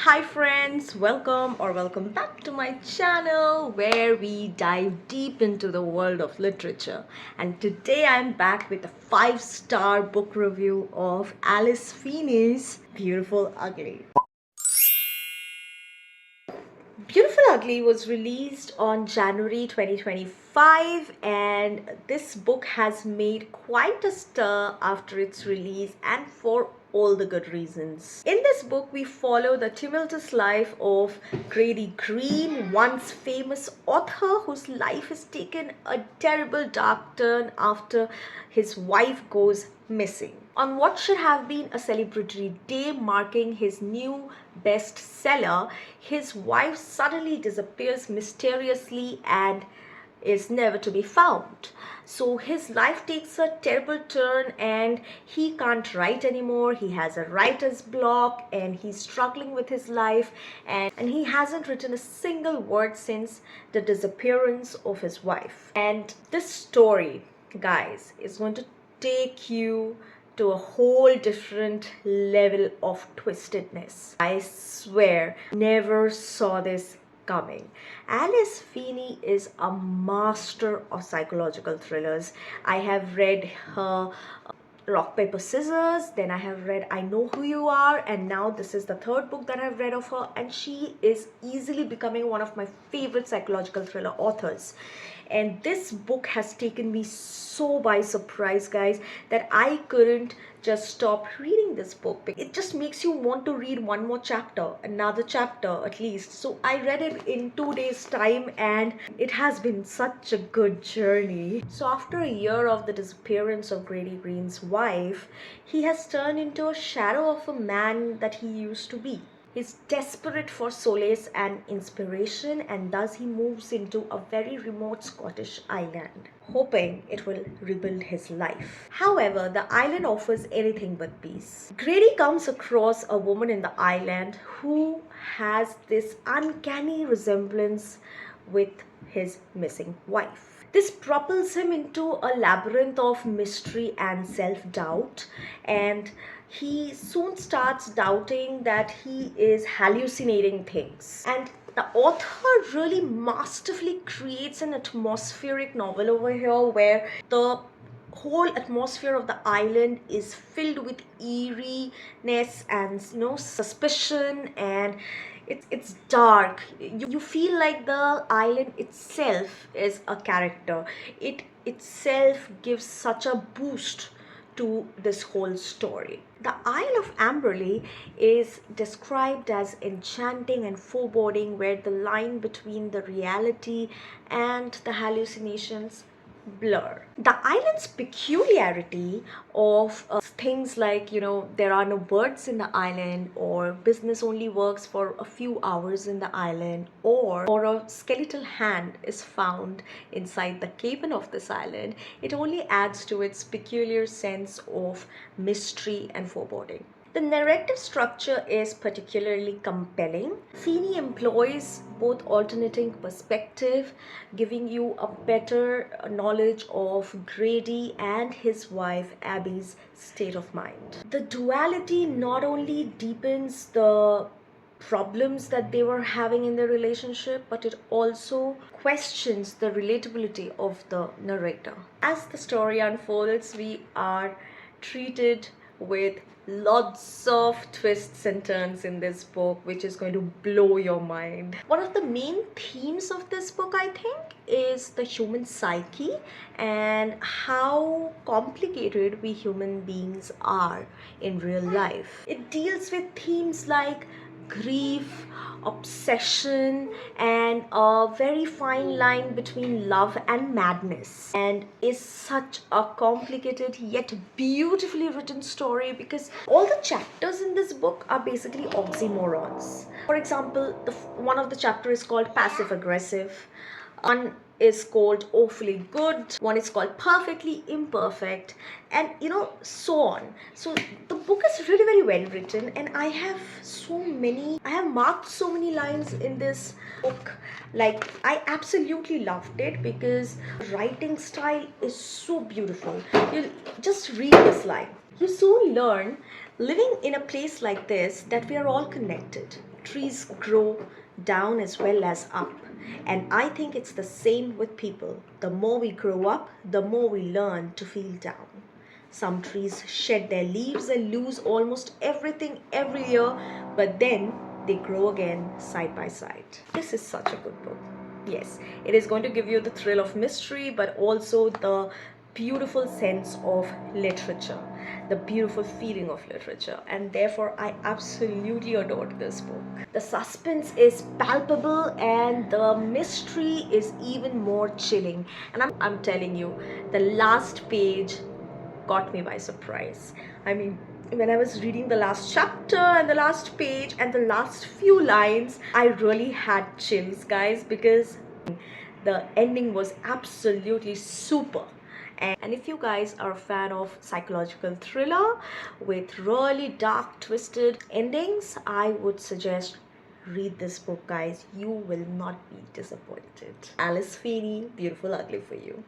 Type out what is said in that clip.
Hi friends, welcome back to my channel where we dive deep into the world of literature. And today I'm back with a 5-star book review of Alice Feeney's Beautiful Ugly. Beautiful Ugly was released on January 2025, and this book has made quite a stir after its release, and for all the good reasons. In this book, we follow the tumultuous life of Grady Green, once famous author whose life has taken a terrible dark turn after his wife goes missing. On what should have been a celebratory day marking his new bestseller, his wife suddenly disappears mysteriously and is never to be found. So his life takes a terrible turn and he can't write anymore. He has a writer's block and he's struggling with his life, and he hasn't written a single word since the disappearance of his wife. And this story, guys, is going to take you to a whole different level of twistedness. I swear, never saw this coming. Alice Feeney is a master of psychological thrillers. I have read her Rock, Paper, Scissors, then I have read I Know Who You Are, and now this is the third book that I've read of her, and she is easily becoming one of my favorite psychological thriller authors. And this book has taken me so by surprise, guys, that I couldn't just stop reading this book. It just makes you want to read one more chapter, another chapter at least. So I read it in 2 days time, and it has been such a good journey. So after a year of the disappearance of Grady Green's wife, he has turned into a shadow of a man that he used to be. He's desperate for solace and inspiration, and thus he moves into a very remote Scottish island, hoping it will rebuild his life. However, the island offers anything but peace. Grady comes across a woman in the island who has this uncanny resemblance with his missing wife. This propels him into a labyrinth of mystery and self-doubt, and he soon starts doubting that he is hallucinating things. And the author really masterfully creates an atmospheric novel over here where the whole atmosphere of the island is filled with eeriness and suspicion, and it's dark. You feel like the island itself is a character. It itself gives such a boost to this whole story. The Isle of Amberley is described as enchanting and foreboding, where the line between the reality and the hallucinations blur. The island's peculiarity of things like, there are no birds in the island, or business only works for a few hours in the island, or a skeletal hand is found inside the cabin of this island, it only adds to its peculiar sense of mystery and foreboding. The narrative structure is particularly compelling. Feeney employs both alternating perspective, giving you a better knowledge of Grady and his wife Abby's state of mind. The duality not only deepens the problems that they were having in their relationship, but it also questions the relatability of the narrator. As the story unfolds, we are treated with lots of twists and turns in this book, which is going to blow your mind. One of the main themes of this book, I think, is the human psyche and how complicated we human beings are in real life. It deals with themes like grief, obsession, and a very fine line between love and madness, and is such a complicated yet beautifully written story because all the chapters in this book are basically oxymorons. For example, one of the chapters is called passive aggressive, one is called awfully good, one is called perfectly imperfect, and so on. So the book is really very well written, and I have marked so many lines in this book. Like, I absolutely loved it because writing style is so beautiful. You just read this line. You soon learn, living in a place like this, that we are all connected, trees grow down as well as up. And I think it's the same with people. The more we grow up, the more we learn to feel down. Some trees shed their leaves and lose almost everything every year, but then they grow again side by side. This is such a good book. Yes, it is going to give you the thrill of mystery, but also the beautiful sense of literature, the beautiful feeling of literature, and therefore I absolutely adored this book. The suspense is palpable and the mystery is even more chilling. And I'm telling you, the last page caught me by surprise. I mean, when I was reading the last chapter and the last page and the last few lines, I really had chills, guys, because the ending was absolutely super. And if you guys are a fan of psychological thriller with really dark, twisted endings, I would suggest read this book, guys. You will not be disappointed. Alice Feeney, Beautiful Ugly for you.